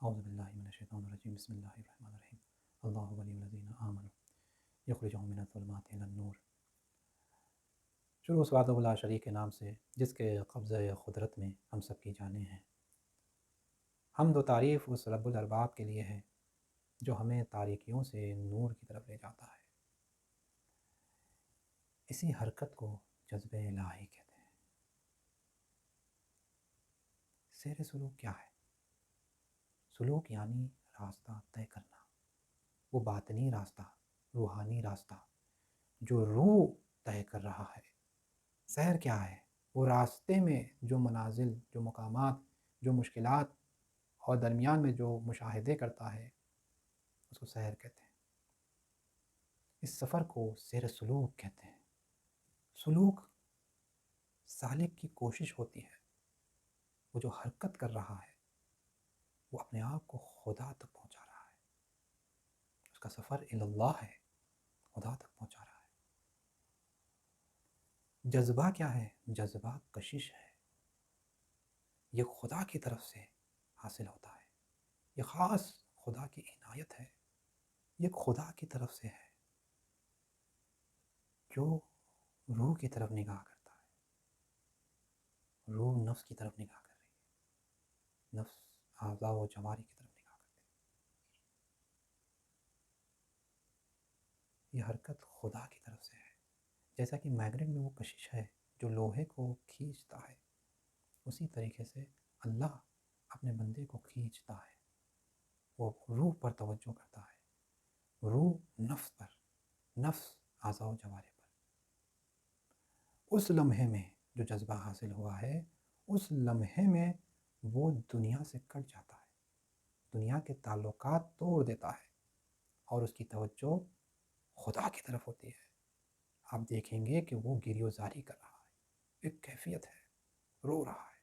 اعوذ باللہ من الشیطان الرجیم بسم اللہ الرحمن الرحیم اللہ ولی الذین آمنوا یخرجہم من الظلمات الی النور۔ شروع اس وحدہ لا شریک کے نام سے جس کے قبضہ قدرت میں ہم سب کی جانیں ہیں۔ حمد و تعریف اس رب الارباب کے لیے ہے جو ہمیں تاریکیوں سے نور کی طرف لے جاتا ہے۔ اسی حرکت کو جذبہ الہی کہتے ہیں۔ سیر سلوک کیا ہے؟ سلوک یعنی راستہ طے کرنا، وہ باطنی راستہ، روحانی راستہ جو روح طے کر رہا ہے۔ سیر کیا ہے؟ وہ راستے میں جو منازل، جو مقامات، جو مشکلات اور درمیان میں جو مشاہدے کرتا ہے اس کو سیر کہتے ہیں۔ اس سفر کو سیر سلوک کہتے ہیں۔ سلوک سالک کی کوشش ہوتی ہے، وہ جو حرکت کر رہا ہے وہ اپنے آپ کو خدا تک پہنچا رہا ہے، اس کا سفر اللہ ہے، خدا تک پہنچا رہا ہے۔ جذبہ کیا ہے؟ جذبہ کشش ہے، یہ خدا کی طرف سے حاصل ہوتا ہے، یہ خاص خدا کی عنایت ہے، یہ خدا کی طرف سے ہے جو روح کی طرف نگاہ کرتا ہے۔ روح نفس کی طرف نگاہ کر رہی ہے، نفس اعضاء و جواری کی طرف نگاہ کرتے ہیں۔ یہ حرکت خدا کی طرف سے ہے، جیسا کہ میگنیٹ میں وہ کشش ہے جو لوہے کو کھینچتا ہے، اسی طریقے سے اللہ اپنے بندے کو کھینچتا ہے، وہ روح پر توجہ کرتا ہے، روح نفس پر، نفس اعضاء و جوارے پر۔ اس لمحے میں جو جذبہ حاصل ہوا ہے، اس لمحے میں وہ دنیا سے کٹ جاتا ہے، دنیا کے تعلقات توڑ دیتا ہے اور اس کی توجہ خدا کی طرف ہوتی ہے۔ آپ دیکھیں گے کہ وہ گریہ زاری کر رہا ہے، ایک کیفیت ہے، رو رہا ہے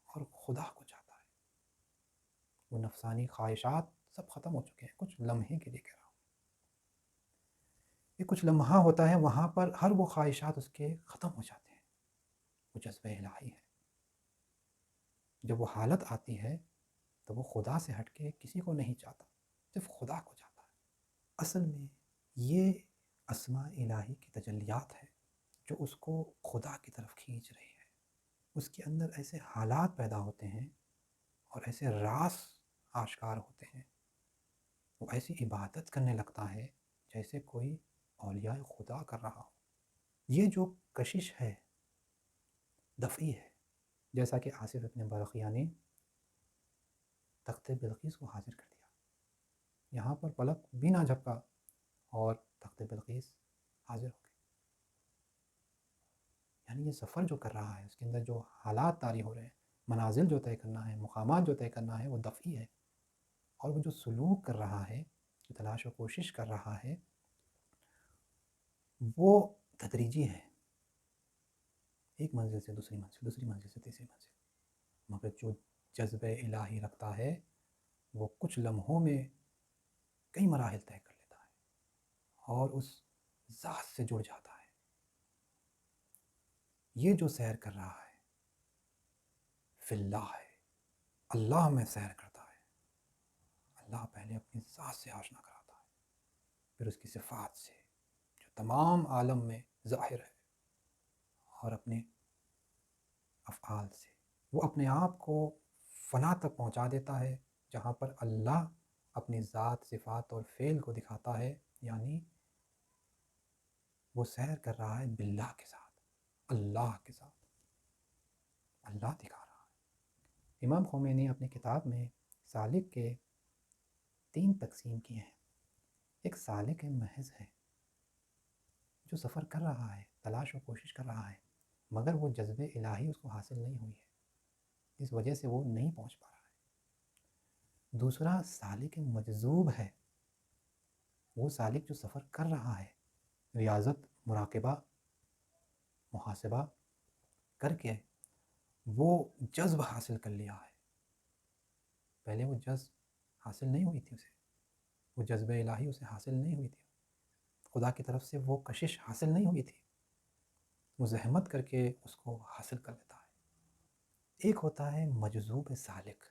اور خدا کو چاہتا ہے۔ وہ نفسانی خواہشات سب ختم ہو چکے ہیں، کچھ لمحے کے لیے کہہ رہا ہوں، یہ کچھ لمحہ ہوتا ہے، وہاں پر ہر وہ خواہشات اس کے ختم ہو جاتے ہیں، وہ جذبہ الہی ہے۔ جب وہ حالت آتی ہے تو وہ خدا سے ہٹ کے کسی کو نہیں چاہتا، صرف خدا کو چاہتا ہے۔ اصل میں یہ اسماء الہی کی تجلیات ہے جو اس کو خدا کی طرف کھینچ رہی ہے۔ اس کے اندر ایسے حالات پیدا ہوتے ہیں اور ایسے راز آشکار ہوتے ہیں، وہ ایسی عبادت کرنے لگتا ہے جیسے کوئی اولیاء خدا کر رہا ہو۔ یہ جو کشش ہے دفعی ہے، جیسا کہ آصف ابن برقیہ نے تخت بلقیس کو حاضر کر دیا، یہاں پر پلک بھی نہ جھپکا اور تخت بلقیس حاضر ہو گئی۔ یعنی یہ سفر جو کر رہا ہے، اس کے اندر جو حالات طاری ہو رہے ہیں، منازل جو طے کرنا ہے، مقامات جو طے کرنا ہے، وہ دفعی ہے۔ اور وہ جو سلوک کر رہا ہے، جو تلاش و کوشش کر رہا ہے، وہ تدریجی ہے، ایک منزل سے دوسری منزل، دوسری منزل سے تیسری منزل۔ مگر جو جذبہ الہی رکھتا ہے وہ کچھ لمحوں میں کئی مراحل طے کر لیتا ہے اور اس ذات سے جڑ جاتا ہے۔ یہ جو سیر کر رہا ہے فی اللہ ہے، اللہ میں سیر کرتا ہے۔ اللہ پہلے اپنی ذات سے آشنا کراتا ہے، پھر اس کی صفات سے جو تمام عالم میں ظاہر ہے، اور اپنے افعال سے وہ اپنے آپ کو فنا تک پہنچا دیتا ہے، جہاں پر اللہ اپنی ذات، صفات اور فعل کو دکھاتا ہے۔ یعنی وہ سیر کر رہا ہے باللہ کے ساتھ، اللہ کے ساتھ، اللہ دکھا رہا ہے۔ امام خمینی اپنی کتاب میں سالک کے 3 تقسیم کیے ہیں۔ ایک سالک محض ہے جو سفر کر رہا ہے، تلاش و کوشش کر رہا ہے، مگر وہ جذبہ الہی اس کو حاصل نہیں ہوئی ہے، اس وجہ سے وہ نہیں پہنچ پا رہا ہے۔ دوسرا سالک مجذوب ہے، وہ سالک جو سفر کر رہا ہے، ریاضت، مراقبہ، محاسبہ کر کے وہ جذب حاصل کر لیا ہے۔ پہلے وہ جذب حاصل نہیں ہوئی تھی اسے، وہ جذبہ الہی اسے حاصل نہیں ہوئی تھی، خدا کی طرف سے وہ کشش حاصل نہیں ہوئی تھی، وہ زحمت کر کے اس کو حاصل کر لیتا ہے۔ ایک ہوتا ہے مجذوب سالک،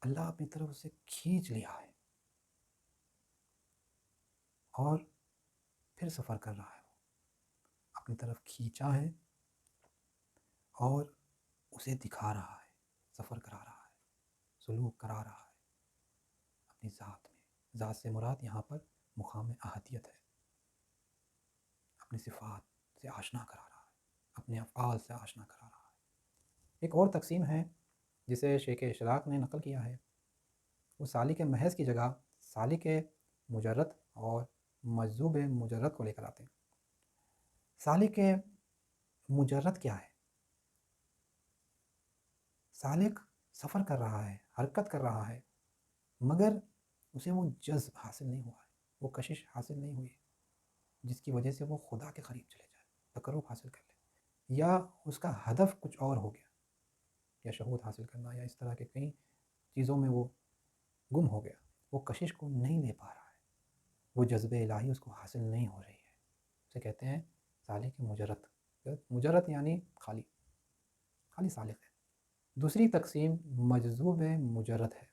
اللہ اپنی طرف اسے کھینچ لیا ہے اور پھر سفر کر رہا ہے، اپنی طرف کھینچا ہے اور اسے دکھا رہا ہے، سفر کرا رہا ہے، سلوک کرا رہا ہے اپنی ذات میں۔ ذات سے مراد یہاں پر مقام احدیت ہے، اپنی صفات سے آشنا کرا رہا ہے، اپنے افعال سے آشنا کرا رہا ہے۔ ایک اور تقسیم ہے جسے شیخ اشراق نے نقل کیا ہے، وہ سالک محض کی جگہ سالک مجرد اور مجذوب مجرد کو لے کر آتے ہیں۔ سالک مجرد کیا ہے؟ سالک سفر کر رہا ہے، حرکت کر رہا ہے، مگر اسے وہ جذب حاصل نہیں ہوا ہے، وہ کشش حاصل نہیں ہوئی جس کی وجہ سے وہ خدا کے قریب چلے جائے، تقرب حاصل کر لے، یا اس کا ہدف کچھ اور ہو گیا، یا شہود حاصل کرنا، یا اس طرح کے کئی چیزوں میں وہ گم ہو گیا، وہ کشش کو نہیں لے پا رہا ہے، وہ جذب الہی اس کو حاصل نہیں ہو رہی ہے، اسے کہتے ہیں سالک مجرد۔ مجرد یعنی خالی سالک ہے۔ دوسری تقسیم مجذوب مجرد ہے،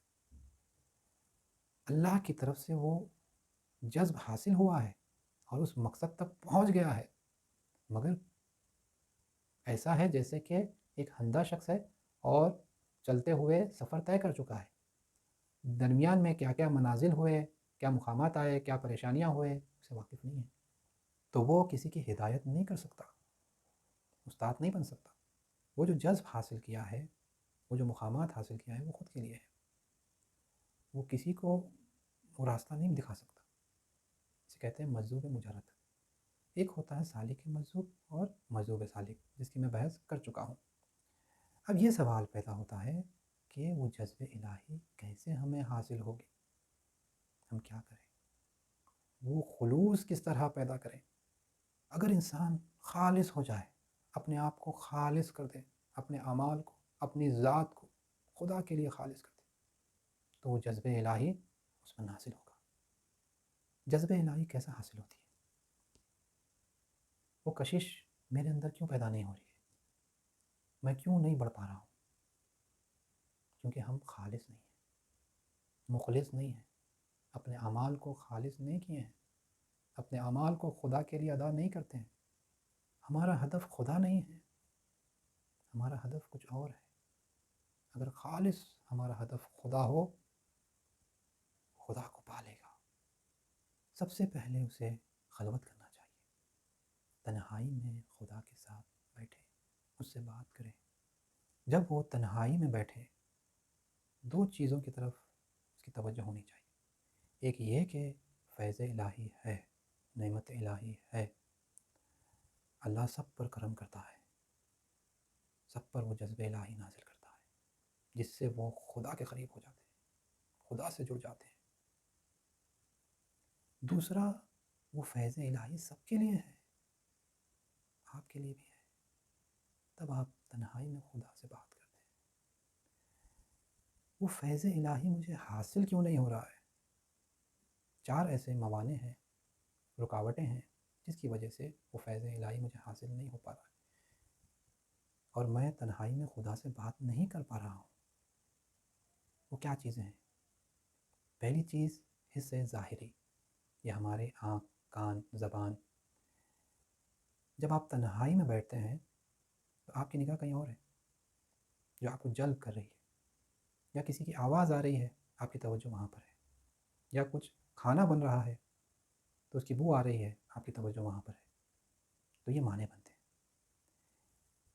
اللہ کی طرف سے وہ جذب حاصل ہوا ہے اور اس مقصد تک پہنچ گیا ہے، مگر ایسا ہے جیسے کہ ایک اندھا شخص ہے اور چلتے ہوئے سفر طے کر چکا ہے، درمیان میں کیا کیا منازل ہوئے، کیا مقامات آئے، کیا پریشانیاں ہوئے، اسے واقف نہیں ہے، تو وہ کسی کی ہدایت نہیں کر سکتا، استاد نہیں بن سکتا۔ وہ جو جذب حاصل کیا ہے، وہ جو مقامات حاصل کیا ہے، وہ خود کے لیے ہے، وہ کسی کو وہ راستہ نہیں دکھا سکتا۔ اسے کہتے ہیں مجذوب مجرد۔ ایک ہوتا ہے سالک مجذوب اور مجذوب سالک، جس کی میں بحث کر چکا ہوں۔ اب یہ سوال پیدا ہوتا ہے کہ وہ جذب الہی کیسے ہمیں حاصل ہوگی، ہم کیا کریں، وہ خلوص کس طرح پیدا کریں۔ اگر انسان خالص ہو جائے، اپنے آپ کو خالص کر دے، اپنے اعمال کو، اپنی ذات کو خدا کے لیے خالص کر دے، تو وہ جذب الہی اس میں حاصل ہوگا۔ جذب الہی کیسا حاصل ہوتی ہے؟ وہ کشش میرے اندر کیوں پیدا نہیں ہو رہی ہے، میں کیوں نہیں بڑھ پا رہا ہوں؟ کیونکہ ہم خالص نہیں ہیں، مخلص نہیں ہیں، اپنے اعمال کو خالص نہیں کیے ہیں، اپنے اعمال کو خدا کے لیے ادا نہیں کرتے ہیں، ہمارا ہدف خدا نہیں ہے، ہمارا ہدف کچھ اور ہے۔ اگر خالص ہمارا ہدف خدا ہو، خدا کو پالے گا۔ سب سے پہلے اسے خلوت کرنا چاہیے، تنہائی میں خدا کے ساتھ بیٹھے، اس سے بات کریں۔ جب وہ تنہائی میں بیٹھے، دو چیزوں کی طرف اس کی توجہ ہونی چاہیے۔ ایک یہ کہ فیض الہی ہے، نعمت الہی ہے، اللہ سب پر کرم کرتا ہے، سب پر وہ جذب الہی نازل کرتا ہے، جس سے وہ خدا کے قریب ہو جاتے ہیں، خدا سے جڑ جاتے ہیں۔ دوسرا، وہ فیض الہی سب کے لیے ہے، آپ کے لیے بھی ہے۔ تب آپ تنہائی میں خدا سے بات کرتے ہیں، وہ فیض الہی مجھے حاصل کیوں نہیں ہو رہا ہے؟ 4 ایسے موانع ہیں، رکاوٹیں ہیں، جس کی وجہ سے وہ فیض الہی مجھے حاصل نہیں ہو پا رہا ہے، اور میں تنہائی میں خدا سے بات نہیں کر پا رہا ہوں۔ وہ کیا چیزیں ہیں؟ پہلی چیز حس ظاہری، یہ ہمارے آنکھ، کان، زبان۔ جب آپ تنہائی میں بیٹھتے ہیں تو آپ کی نگاہ کہیں اور ہے، جو آپ کو جلب کر رہی ہے، یا کسی کی آواز آ رہی ہے، آپ کی توجہ وہاں پر ہے، یا کچھ کھانا بن رہا ہے تو اس کی بو آ رہی ہے، آپ کی توجہ وہاں پر ہے۔ تو یہ معنی بنتے ہیں۔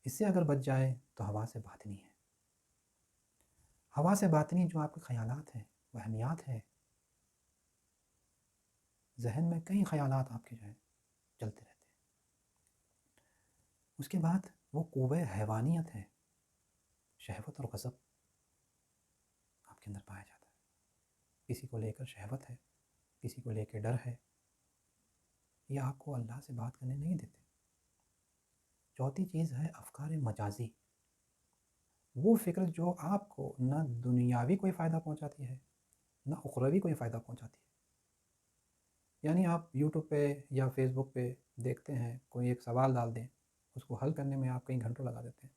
اس سے اگر بچ جائے تو ہوا سے باطنی ہے، ہوا سے باطنی جو آپ کے خیالات ہیں، وہمیات ہیں، ذہن میں کئی خیالات آپ کے جو ہیں چلتے رہتے ہیں۔ اس کے بعد وہ قوہ حیوانیت ہے، شہوت اور غضب آپ کے اندر پایا جاتا ہے، کسی کو لے کر شہوت ہے، کسی کو لے کے ڈر ہے، یہ آپ کو اللہ سے بات کرنے نہیں دیتے۔ چوتھی چیز ہے افکار مجازی، وہ فکر جو آپ کو نہ دنیاوی کوئی فائدہ پہنچاتی ہے، نہ اخروی کوئی فائدہ پہنچاتی ہے۔ یعنی آپ یوٹیوب پہ یا فیس بک پہ دیکھتے ہیں، کوئی ایک سوال ڈال دیں، اس کو حل کرنے میں آپ کئی گھنٹوں لگا دیتے ہیں،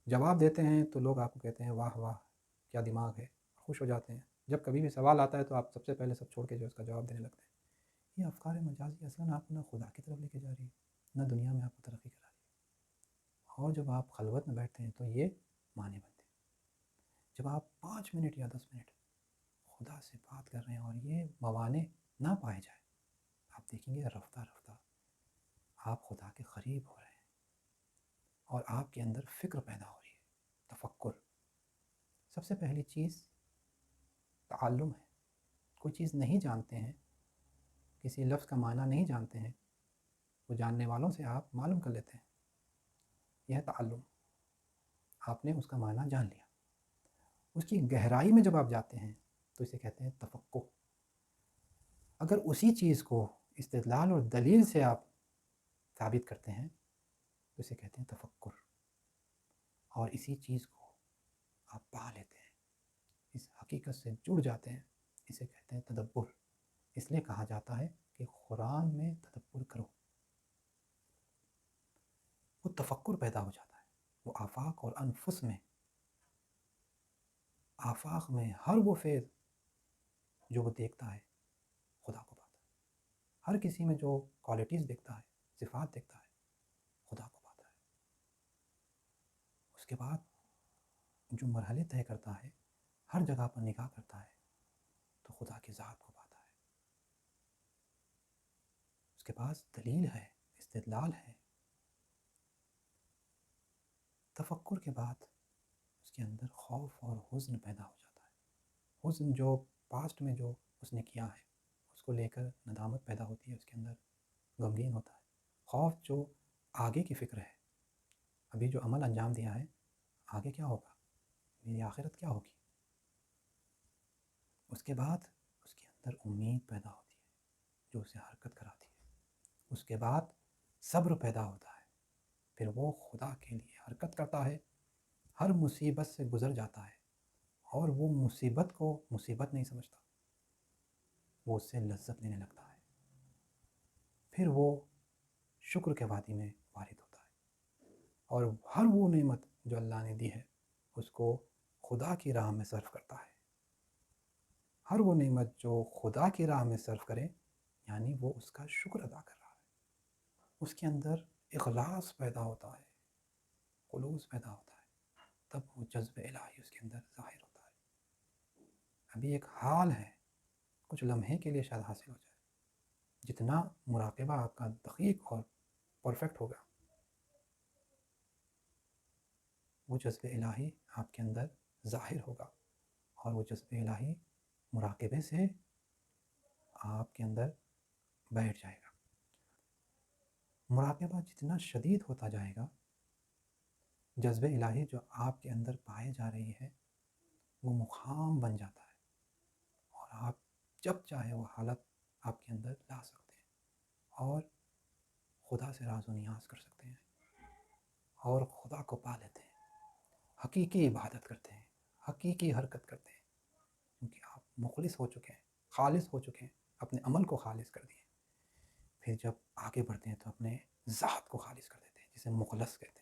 جواب دیتے ہیں تو لوگ آپ کو کہتے ہیں واہ واہ کیا دماغ ہے، خوش ہو جاتے ہیں. جب کبھی بھی سوال آتا ہے تو آپ سب سے پہلے سب چھوڑ کے جو اس کا جواب دینے لگتے ہیں. یہ افکار مجازی اصلاً آپ کو نہ خدا کی طرف لے کے جا رہی ہے، نہ دنیا میں آپ کو ترقی کرا رہی ہے. اور جب آپ خلوت میں بیٹھتے ہیں تو یہ معنی بنتے ہیں. جب آپ 5 منٹ یا 10 منٹ خدا سے بات کر رہے ہیں اور یہ موانع نہ پائے جائیں، آپ دیکھیں گے رفتہ رفتہ آپ خدا کے قریب ہو رہے ہیں اور آپ کے اندر فکر پیدا ہو رہی ہے، تفکر. سب سے پہلی چیز تعلم ہے. کوئی چیز نہیں جانتے ہیں، کسی لفظ کا معنی نہیں جانتے ہیں، وہ جاننے والوں سے آپ معلوم کر لیتے ہیں. یہ ہے تعلم. آپ نے اس کا معنی جان لیا. اس کی گہرائی میں جب آپ جاتے ہیں تو اسے کہتے ہیں تفقہ. اگر اسی چیز کو استدلال اور دلیل سے آپ ثابت کرتے ہیں تو اسے کہتے ہیں تفکر. اور اسی چیز کو آپ پا لیتے ہیں، اس حقیقت سے جڑ جاتے ہیں، اسے کہتے ہیں تدبر. اس لیے کہا جاتا ہے کہ قرآن میں تدبر کرو. وہ تفکر پیدا ہو جاتا ہے. وہ آفاق اور انفس میں، آفاق میں ہر وہ فیض جو وہ دیکھتا ہے خدا کو پاتا ہے. ہر کسی میں جو کوالٹیز دیکھتا ہے، صفات دیکھتا ہے، خدا کو پاتا ہے. اس کے بعد جو مرحلے طے کرتا ہے، ہر جگہ پر نگاہ کرتا ہے تو خدا کی ذات کو پاتا ہے. اس کے پاس دلیل ہے، استدلال ہے. تفکر کے بعد اس کے اندر خوف اور حزن پیدا ہو جاتا ہے. حزن جو پاسٹ میں جو اس نے کیا ہے اس کو لے کر ندامت پیدا ہوتی ہے، اس کے اندر غمگین ہوتا ہے. خوف جو آگے کی فکر ہے، ابھی جو عمل انجام دیا ہے آگے کیا ہوگا، میری آخرت کیا ہوگی. اس کے بعد اس کے اندر امید پیدا ہوتی ہے جو اسے حرکت کراتی ہے. اس کے بعد صبر پیدا ہوتا ہے. پھر وہ خدا کے لیے حرکت کرتا ہے، ہر مصیبت سے گزر جاتا ہے اور وہ مصیبت کو مصیبت نہیں سمجھتا، وہ اس سے لذت لینے لگتا ہے. پھر وہ شکر کے وادی میں وارد ہوتا ہے اور ہر وہ نعمت جو اللہ نے دی ہے اس کو خدا کی راہ میں صرف کرتا ہے. ہر وہ نعمت جو خدا کی راہ میں صرف کرے یعنی وہ اس کا شکر ادا کر رہا ہے. اس کے اندر اخلاص پیدا ہوتا ہے، خلوص پیدا ہوتا ہے. تب وہ جذب الہی اس کے اندر ظاہر ہوتا ہے. ابھی ایک حال ہے، کچھ لمحے کے لیے شاید حاصل ہو جائے. جتنا مراقبہ آپ کا دقیق اور پرفیکٹ ہوگا، وہ جذب الہی آپ کے اندر ظاہر ہوگا اور وہ جذب الہی مراقبے سے آپ کے اندر بیٹھ جائے گا. مراقبہ جتنا شدید ہوتا جائے گا، جذب الہی جو آپ کے اندر پائے جا رہی ہے وہ مقام بن جاتا ہے اور آپ جب چاہے وہ حالت آپ کے اندر لا سکتے ہیں اور خدا سے راز و نیاز کر سکتے ہیں اور خدا کو پا لیتے ہیں. حقیقی عبادت کرتے ہیں، حقیقی حرکت کرتے ہیں کیونکہ آپ مخلص ہو چکے ہیں، خالص ہو چکے ہیں، اپنے عمل کو خالص کر دیے. پھر جب آگے بڑھتے ہیں تو اپنے ذات کو خالص کر دیتے ہیں جسے مخلص کہتے ہیں.